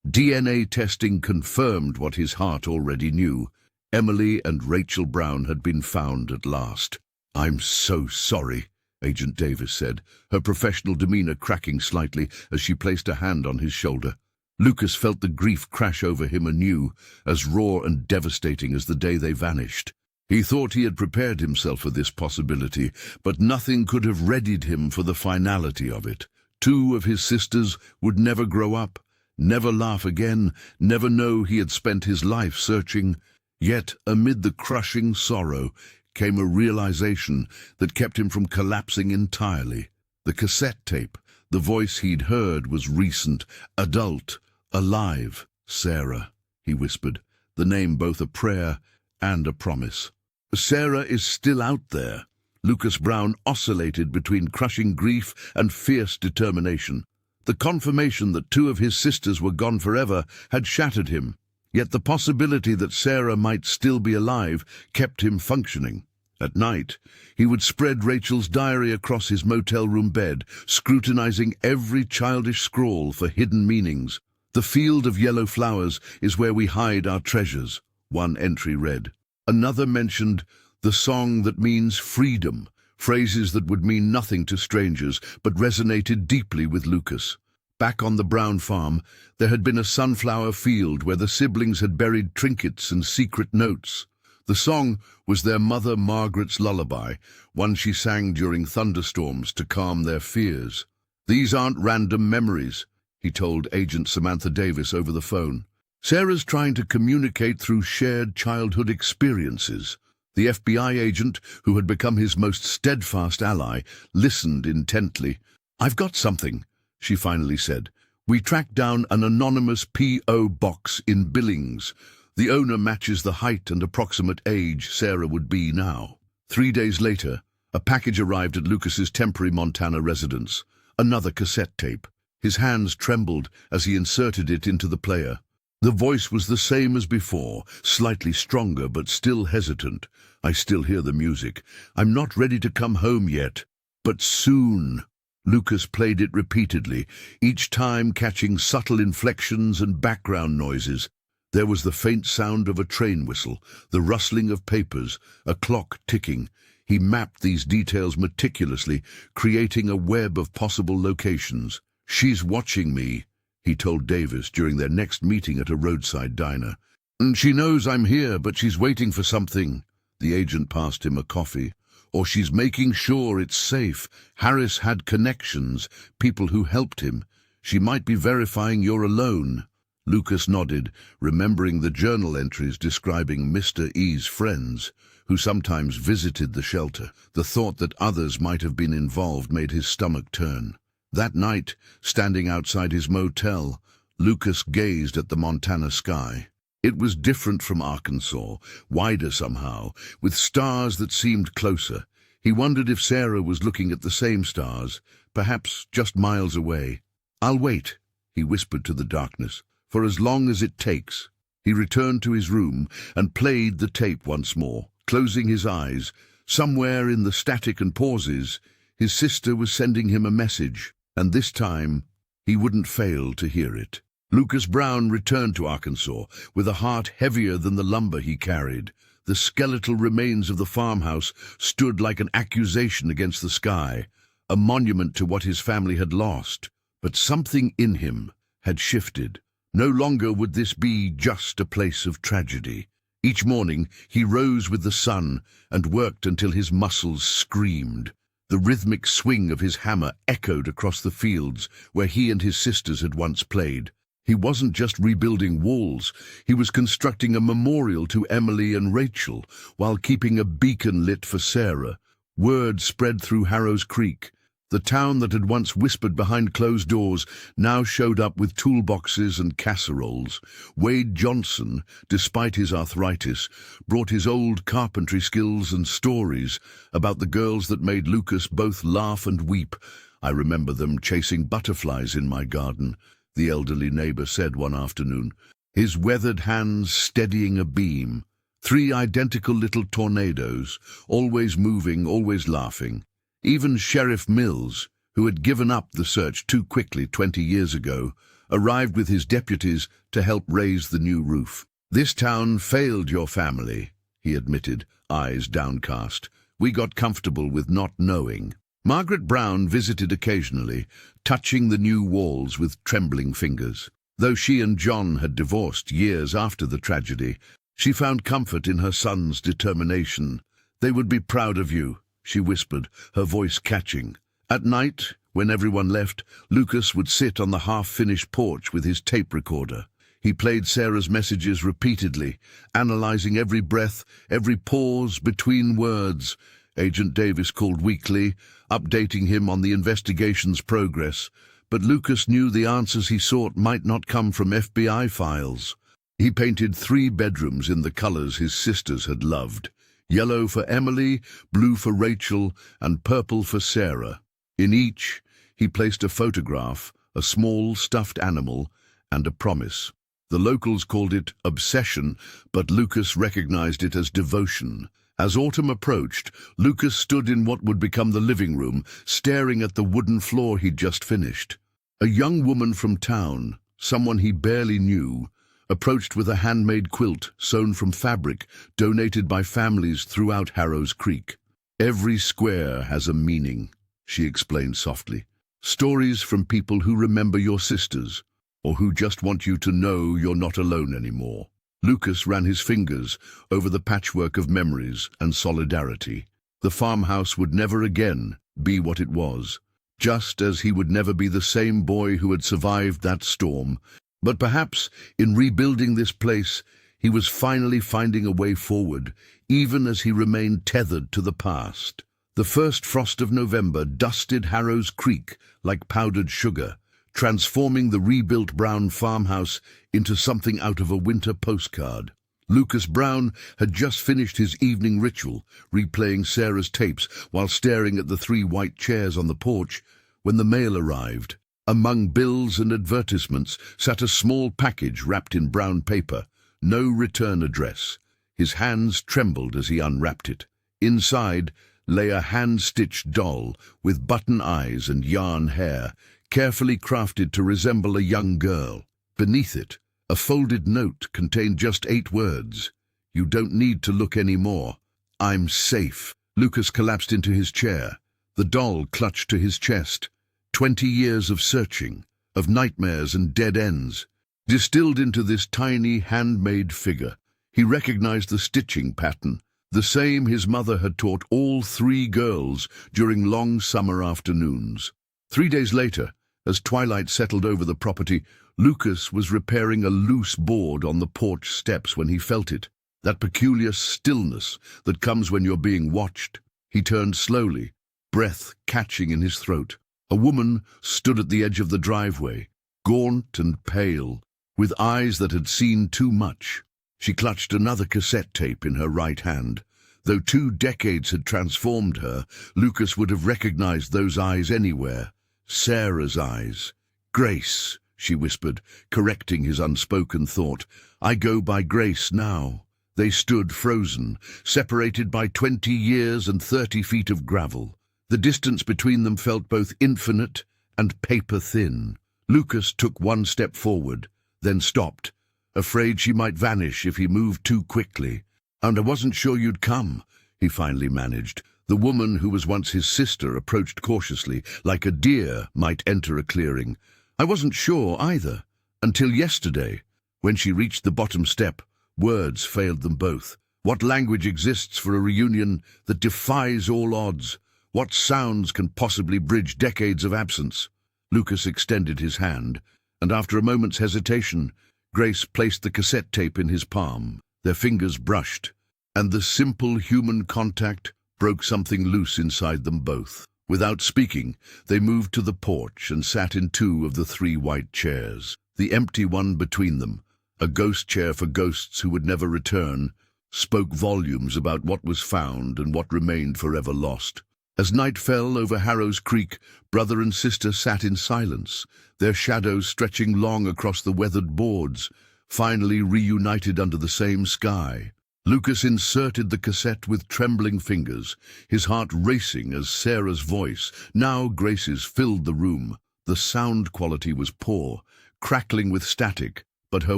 DNA testing confirmed what his heart already knew. Emily and Rachel Brown had been found at last. "I'm so sorry," Agent Davis said, her professional demeanor cracking slightly as she placed a hand on his shoulder. Lucas felt the grief crash over him anew, as raw and devastating as the day they vanished. He thought he had prepared himself for this possibility, but nothing could have readied him for the finality of it. 2 of his sisters would never grow up, never laugh again, never know he had spent his life searching. Yet, amid the crushing sorrow, came a realization that kept him from collapsing entirely. The cassette tape, the voice he'd heard, was recent, adult, alive. "Sarah," he whispered, the name both a prayer and a promise. Sarah is still out there. Lucas Brown oscillated between crushing grief and fierce determination. The confirmation that two of his sisters were gone forever had shattered him, yet the possibility that Sarah might still be alive kept him functioning. At night, he would spread Rachel's diary across his motel room bed, scrutinizing every childish scrawl for hidden meanings. "The field of yellow flowers is where we hide our treasures," one entry read. Another mentioned the song that means freedom, phrases that would mean nothing to strangers but resonated deeply with Lucas. Back on the Brown farm, there had been a sunflower field where the siblings had buried trinkets and secret notes. The song was their mother Margaret's lullaby, one she sang during thunderstorms to calm their fears. "These aren't random memories," he told Agent Samantha Davis over the phone. "Sarah's trying to communicate through shared childhood experiences." The FBI agent, who had become his most steadfast ally, listened intently. "I've got something," she finally said. "We tracked down an anonymous P.O. box in Billings. The owner matches the height and approximate age Sarah would be now." 3 days later, a package arrived at Lucas's temporary Montana residence. Another cassette tape. His hands trembled as he inserted it into the player. The voice was the same as before, slightly stronger but still hesitant. "I still hear the music. I'm not ready to come home yet, but soon." Lucas played it repeatedly, each time catching subtle inflections and background noises. There was the faint sound of a train whistle, the rustling of papers, a clock ticking. He mapped these details meticulously, creating a web of possible locations. "She's watching me," he told Davis during their next meeting at a roadside diner. "And she knows I'm here, but she's waiting for something." The agent passed him a coffee. "Or she's making sure it's safe. Harris had connections, people who helped him. She might be verifying you're alone." Lucas nodded, remembering the journal entries describing Mr. E's friends, who sometimes visited the shelter. The thought that others might have been involved made his stomach turn. That night, standing outside his motel, Lucas gazed at the Montana sky. It was different from Arkansas, wider somehow, with stars that seemed closer. He wondered if Sarah was looking at the same stars, perhaps just miles away. "I'll wait," he whispered to the darkness, "for as long as it takes." He returned to his room and played the tape once more, closing his eyes. Somewhere in the static and pauses, his sister was sending him a message, and this time he wouldn't fail to hear it. Lucas Brown returned to Arkansas with a heart heavier than the lumber he carried. The skeletal remains of the farmhouse stood like an accusation against the sky, a monument to what his family had lost. But something in him had shifted. No longer would this be just a place of tragedy. Each morning he rose with the sun and worked until his muscles screamed. The rhythmic swing of his hammer echoed across the fields where he and his sisters had once played. He wasn't just rebuilding walls, he was constructing a memorial to Emily and Rachel, while keeping a beacon lit for Sarah. Word spread through Harrow's Creek. The town that had once whispered behind closed doors now showed up with toolboxes and casseroles. Wade Johnson, despite his arthritis, brought his old carpentry skills and stories about the girls that made Lucas both laugh and weep. "I remember them chasing butterflies in my garden," the elderly neighbor said one afternoon, his weathered hands steadying a beam. 3 identical little tornadoes, always moving, always laughing. Even Sheriff Mills, who had given up the search too quickly 20 years ago, arrived with his deputies to help raise the new roof. "This town failed your family," he admitted, eyes downcast. "We got comfortable with not knowing." Margaret Brown visited occasionally, touching the new walls with trembling fingers. Though she and John had divorced years after the tragedy, she found comfort in her son's determination. "They would be proud of you," she whispered, her voice catching. At night, when everyone left, Lucas would sit on the half-finished porch with his tape recorder. He played Sarah's messages repeatedly, analyzing every breath, every pause between words. Agent Davis called weekly, updating him on the investigation's progress, but Lucas knew the answers he sought might not come from FBI files. He painted 3 bedrooms in the colors his sisters had loved: yellow for Emily, blue for Rachel, and purple for Sarah. In each, he placed a photograph, a small stuffed animal, and a promise. The locals called it obsession, but Lucas recognized it as devotion. As autumn approached, Lucas stood in what would become the living room, staring at the wooden floor he'd just finished. A young woman from town, someone he barely knew, approached with a handmade quilt sewn from fabric donated by families throughout Harrow's Creek. "Every square has a meaning," she explained softly. "Stories from people who remember your sisters, or who just want you to know you're not alone anymore." Lucas ran his fingers over the patchwork of memories and solidarity. The farmhouse would never again be what it was, just as he would never be the same boy who had survived that storm. But perhaps, in rebuilding this place, he was finally finding a way forward, even as he remained tethered to the past. The first frost of November dusted Harrow's Creek like powdered sugar, transforming the rebuilt brown farmhouse into something out of a winter postcard. Lucas Brown had just finished his evening ritual, replaying Sarah's tapes while staring at the 3 white chairs on the porch, when the mail arrived. Among bills and advertisements sat a small package wrapped in brown paper, no return address. His hands trembled as he unwrapped it. Inside lay a hand-stitched doll with button eyes and yarn hair, carefully crafted to resemble a young girl. Beneath it, a folded note contained just 8 words. "You don't need to look anymore. I'm safe." Lucas collapsed into his chair. The doll clutched to his chest. 20 years of searching, of nightmares and dead ends, distilled into this tiny handmade figure. He recognized the stitching pattern, the same his mother had taught all 3 girls during long summer afternoons. 3 days later, as twilight settled over the property, Lucas was repairing a loose board on the porch steps when he felt it, that peculiar stillness that comes when you're being watched. He turned slowly, breath catching in his throat. A woman stood at the edge of the driveway, gaunt and pale, with eyes that had seen too much. She clutched another cassette tape in her right hand. Though 2 decades had transformed her, Lucas would have recognized those eyes anywhere. Sarah's eyes. "Grace," she whispered, correcting his unspoken thought. "I go by Grace now." They stood frozen, separated by 20 years and 30 feet of gravel. The distance between them felt both infinite and paper-thin. Lucas took 1 step forward, then stopped, afraid she might vanish if he moved too quickly. "And I wasn't sure you'd come," he finally managed. The woman who was once his sister approached cautiously, like a deer might enter a clearing. "I wasn't sure either, until yesterday." When she reached the bottom step, words failed them both. What language exists for a reunion that defies all odds? What sounds can possibly bridge decades of absence? Lucas extended his hand, and after a moment's hesitation, Grace placed the cassette tape in his palm. Their fingers brushed, and the simple human contact broke something loose inside them both. Without speaking, they moved to the porch and sat in 2 of the 3 white chairs. The empty one between them, a ghost chair for ghosts who would never return, spoke volumes about what was found and what remained forever lost. As night fell over Harrow's Creek, brother and sister sat in silence, their shadows stretching long across the weathered boards, finally reunited under the same sky. Lucas inserted the cassette with trembling fingers, his heart racing as Sarah's voice, now Grace's, filled the room. The sound quality was poor, crackling with static, but her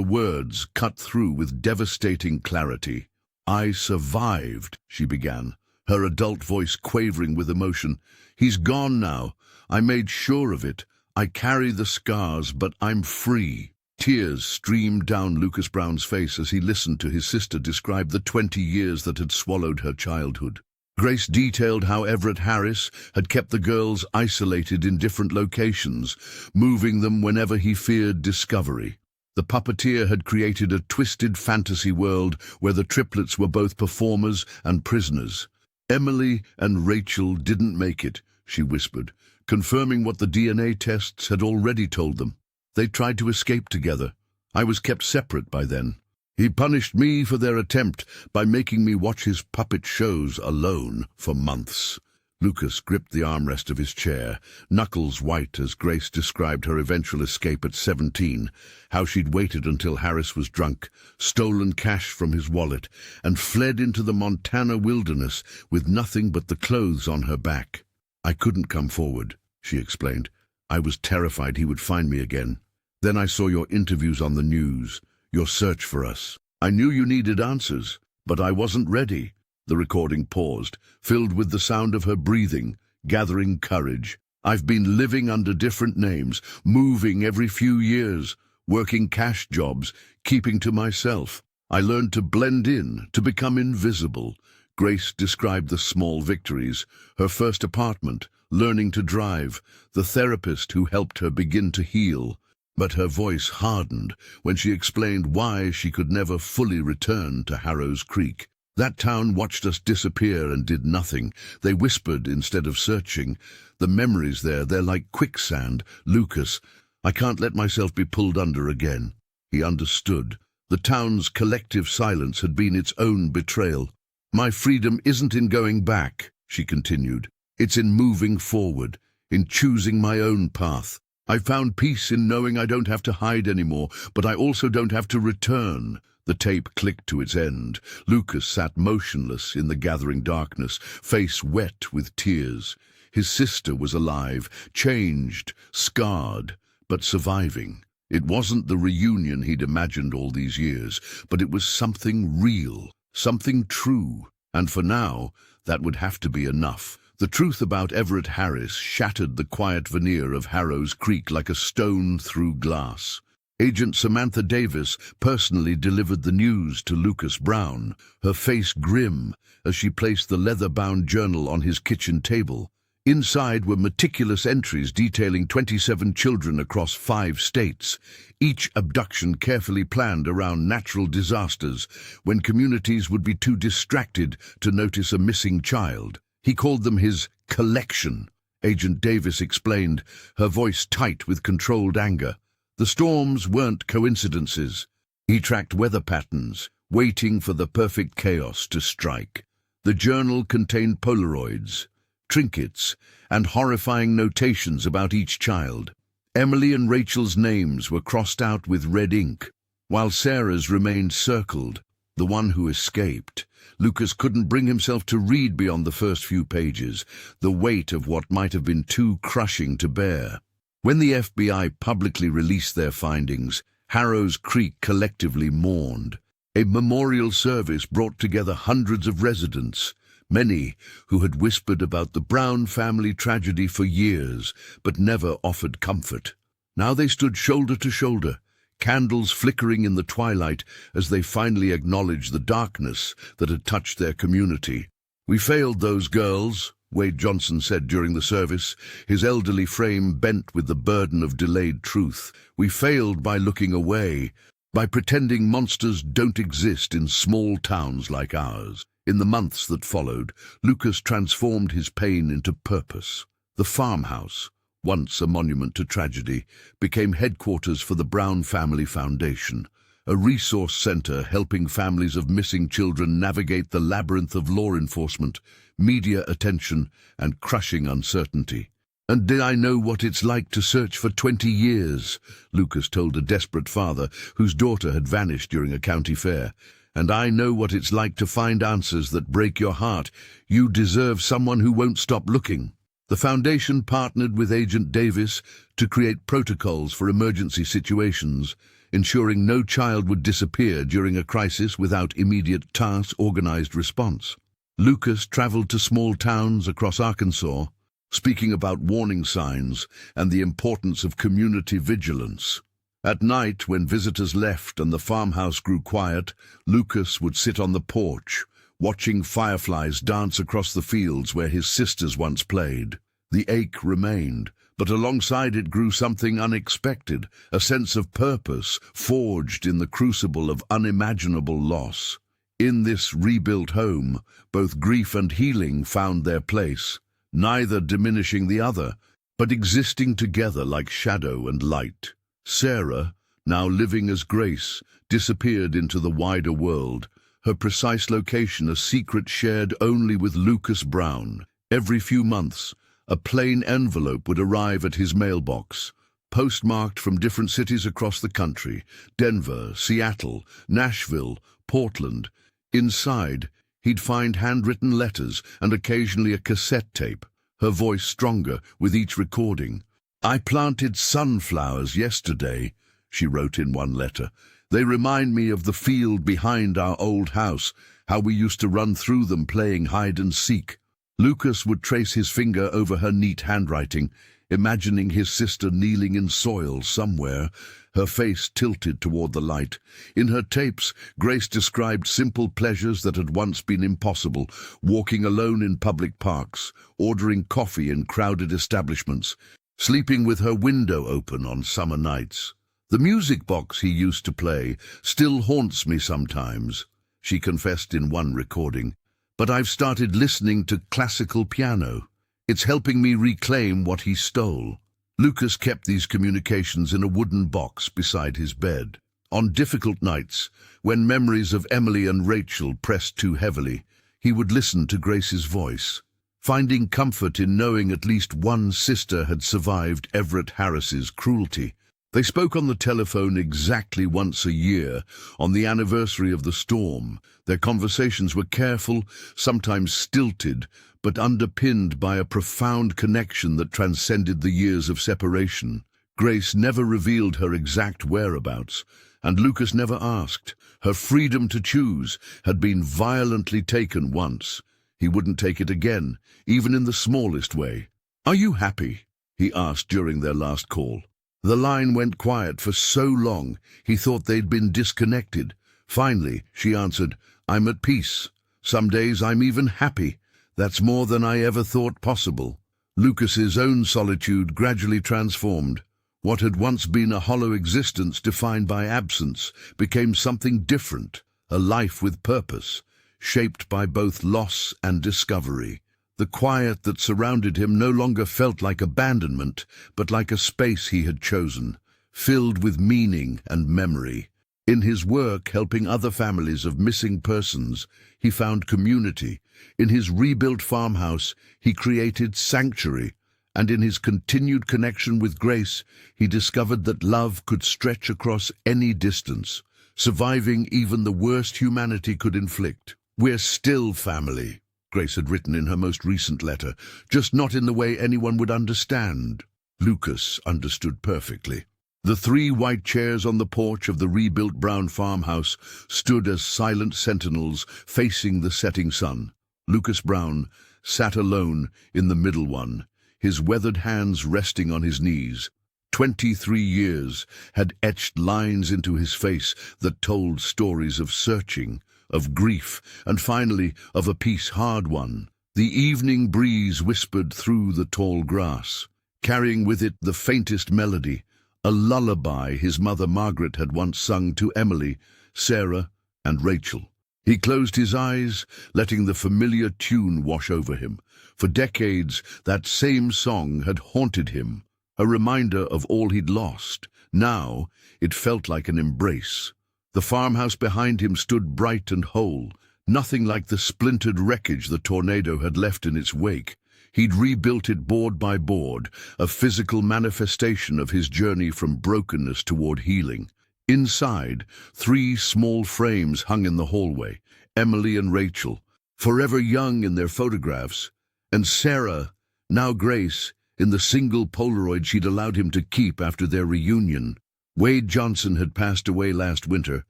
words cut through with devastating clarity. "I survived," she began, her adult voice quavering with emotion. "He's gone now. I made sure of it. I carry the scars, but I'm free." Tears streamed down Lucas Brown's face as he listened to his sister describe the 20 years that had swallowed her childhood. Grace detailed how Everett Harris had kept the girls isolated in different locations, moving them whenever he feared discovery. The puppeteer had created a twisted fantasy world where the triplets were both performers and prisoners. "Emily and Rachel didn't make it," she whispered, confirming what the DNA tests had already told them. "They tried to escape together. I was kept separate by then. He punished me for their attempt by making me watch his puppet shows alone for months. Lucas gripped the armrest of his chair, knuckles white as Grace described her eventual escape at 17, how she'd waited until Harris was drunk, stolen cash from his wallet, and fled into the Montana wilderness with nothing but the clothes on her back. I couldn't come forward, she explained. I was terrified he would find me again. Then I saw your interviews on the news, your search for us. I knew you needed answers, but I wasn't ready. The recording paused, filled with the sound of her breathing, gathering courage. I've been living under different names, moving every few years, working cash jobs, keeping to myself. I learned to blend in, to become invisible. Grace described the small victories, her first apartment, learning to drive, the therapist who helped her begin to heal. But her voice hardened when she explained why she could never fully return to Harrow's Creek. That town watched us disappear and did nothing. They whispered instead of searching. The memories there, they're like quicksand. Lucas, I can't let myself be pulled under again. He understood. The town's collective silence had been its own betrayal. My freedom isn't in going back, she continued. It's in moving forward, in choosing my own path. I found peace in knowing I don't have to hide anymore, but I also don't have to return. The tape clicked to its end. Lucas sat motionless in the gathering darkness, face wet with tears. His sister was alive, changed, scarred, but surviving. It wasn't the reunion he'd imagined all these years, but it was something real, something true. And for now, that would have to be enough. The truth about Everett Harris shattered the quiet veneer of Harrow's Creek like a stone through glass. Agent Samantha Davis personally delivered the news to Lucas Brown, her face grim as she placed the leather-bound journal on his kitchen table. Inside were meticulous entries detailing 27 children across 5 states, each abduction carefully planned around natural disasters when communities would be too distracted to notice a missing child. He called them his collection, Agent Davis explained, her voice tight with controlled anger. The storms weren't coincidences. He tracked weather patterns, waiting for the perfect chaos to strike. The journal contained Polaroids, trinkets, and horrifying notations about each child. Emily and Rachel's names were crossed out with red ink, while Sarah's remained circled, the one who escaped. Lucas couldn't bring himself to read beyond the first few pages, the weight of what might have been too crushing to bear. When the FBI publicly released their findings, Harrow's Creek collectively mourned. A memorial service brought together hundreds of residents, many who had whispered about the Brown family tragedy for years, but never offered comfort. Now they stood shoulder to shoulder, candles flickering in the twilight as they finally acknowledged the darkness that had touched their community. "We failed those girls," Wade Johnson said during the service, his elderly frame bent with the burden of delayed truth. "We failed by looking away, by pretending monsters don't exist in small towns like ours." In the months that followed, Lucas transformed his pain into purpose. The farmhouse, once a monument to tragedy, became headquarters for the Brown Family Foundation, a resource center helping families of missing children navigate the labyrinth of law enforcement, media attention, and crushing uncertainty. "And did I know what it's like to search for 20 years, Lucas told a desperate father whose daughter had vanished during a county fair. "And I know what it's like to find answers that break your heart. You deserve someone who won't stop looking." The foundation partnered with Agent Davis to create protocols for emergency situations, ensuring no child would disappear during a crisis without immediate task-organized response. Lucas traveled to small towns across Arkansas, speaking about warning signs and the importance of community vigilance. At night, when visitors left and the farmhouse grew quiet, Lucas would sit on the porch, watching fireflies dance across the fields where his sisters once played. The ache remained, but alongside it grew something unexpected, a sense of purpose forged in the crucible of unimaginable loss. In this rebuilt home, both grief and healing found their place, neither diminishing the other, but existing together like shadow and light. Sarah, now living as Grace, disappeared into the wider world, her precise location a secret shared only with Lucas Brown. Every few months, a plain envelope would arrive at his mailbox, postmarked from different cities across the country: Denver, Seattle, Nashville, Portland. Inside, he'd find handwritten letters and occasionally a cassette tape, her voice stronger with each recording. "I planted sunflowers yesterday," she wrote in one letter. "They remind me of the field behind our old house, how we used to run through them playing hide and seek." Lucas would trace his finger over her neat handwriting, imagining his sister kneeling in soil somewhere, her face tilted toward the light. In her tapes, Grace described simple pleasures that had once been impossible: walking alone in public parks, ordering coffee in crowded establishments, sleeping with her window open on summer nights. "The music box he used to play still haunts me sometimes," she confessed in one recording. "But I've started listening to classical piano. It's helping me reclaim what he stole." Lucas kept these communications in a wooden box beside his bed. On difficult nights, when memories of Emily and Rachel pressed too heavily, he would listen to Grace's voice, finding comfort in knowing at least one sister had survived Everett Harris's cruelty. They spoke on the telephone exactly once a year, on the anniversary of the storm. Their conversations were careful, sometimes stilted, but underpinned by a profound connection that transcended the years of separation. Grace never revealed her exact whereabouts, and Lucas never asked. Her freedom to choose had been violently taken once. He wouldn't take it again, even in the smallest way. "Are you happy?" he asked during their last call. The line went quiet for so long, he thought they'd been disconnected. Finally, she answered, "I'm at peace. Some days I'm even happy. That's more than I ever thought possible." Lucas's own solitude gradually transformed. What had once been a hollow existence defined by absence became something different, a life with purpose, shaped by both loss and discovery. The quiet that surrounded him no longer felt like abandonment, but like a space he had chosen, filled with meaning and memory. In his work helping other families of missing persons, he found community. In his rebuilt farmhouse, he created sanctuary. And in his continued connection with Grace, he discovered that love could stretch across any distance, surviving even the worst humanity could inflict. "We're still family," Grace had written in her most recent letter, "just not in the way anyone would understand." Lucas understood perfectly. The 3 white chairs on the porch of the rebuilt brown farmhouse stood as silent sentinels facing the setting sun. Lucas Brown sat alone in the middle one, his weathered hands resting on his knees. 23 years had etched lines into his face that told stories of searching, of grief, and finally of a peace hard won. The evening breeze whispered through the tall grass, carrying with it the faintest melody, a lullaby his mother Margaret had once sung to Emily, Sarah, and Rachel. He closed his eyes, letting the familiar tune wash over him. For decades, that same song had haunted him, a reminder of all he'd lost. Now, it felt like an embrace. The farmhouse behind him stood bright and whole, nothing like the splintered wreckage the tornado had left in its wake. He'd rebuilt it board by board, a physical manifestation of his journey from brokenness toward healing. Inside, 3 small frames hung in the hallway: Emily and Rachel, forever young in their photographs, and Sarah, now Grace, in the single Polaroid she'd allowed him to keep after their reunion. Wade Johnson had passed away last winter,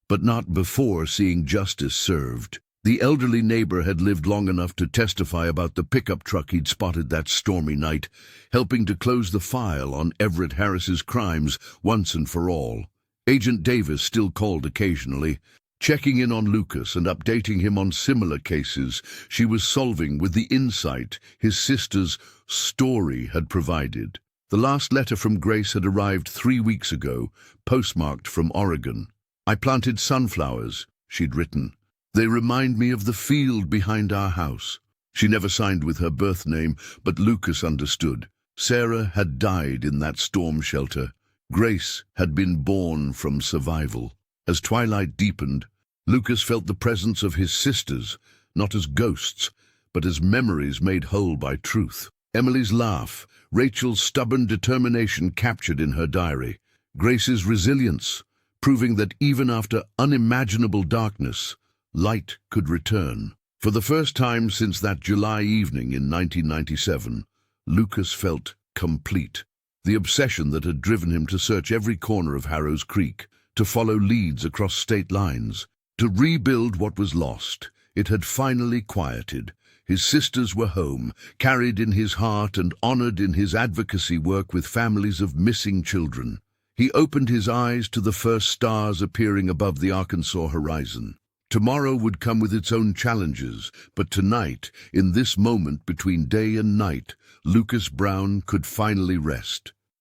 but not before seeing justice served. The elderly neighbor had lived long enough to testify about the pickup truck he'd spotted that stormy night, helping to close the file on Everett Harris's crimes once and for all. Agent Davis still called occasionally, checking in on Lucas and updating him on similar cases she was solving with the insight his sister's story had provided. The last letter from Grace had arrived 3 weeks ago, postmarked from Oregon. "I planted sunflowers," she'd written. "They remind me of the field behind our house." She never signed with her birth name, but Lucas understood. Sarah had died in that storm shelter. Grace had been born from survival. As twilight deepened, Lucas felt the presence of his sisters, not as ghosts, but as memories made whole by truth. Emily's laugh, Rachel's stubborn determination captured in her diary, Grace's resilience, proving that even after unimaginable darkness, light could return. For the first time since that July evening in 1997, Lucas felt complete. The obsession that had driven him to search every corner of Harrow's Creek, to follow leads across state lines, to rebuild what was lost, it had finally quieted. His sisters were home, carried in his heart and honored in his advocacy work with families of missing children. He opened his eyes to the first stars appearing above the Arkansas horizon. Tomorrow would come with its own challenges, but tonight, in this moment between day and night, Lucas Brown could finally rest.